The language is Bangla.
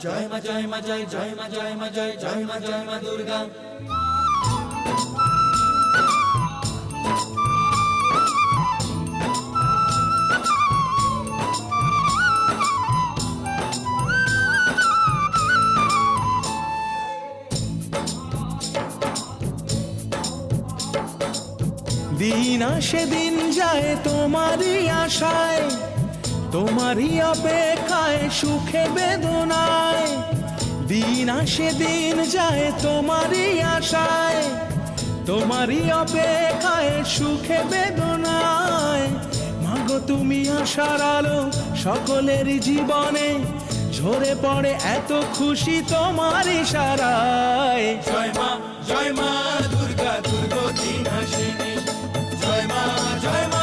জয় মা জয় মা জয় জয় মা জয় মা জয় জয় মা জয় মা দুর্গা। দিন আসে দিন যায় তোমারই আশায়, তোমারই অপেক্ষায় সুখে বেদনায়। দিন আসে দিন যায় তোমারই আশায়, তোমারই অপেক্ষায় সুখে বেদনায়। মাগো তুমি আশার আলো সকলের জীবনে, ঝরে পড়ে এত খুশি তোমার ইশারায়। জয় মা দুর্গা দুর্গতি নাশিনী, জয় মা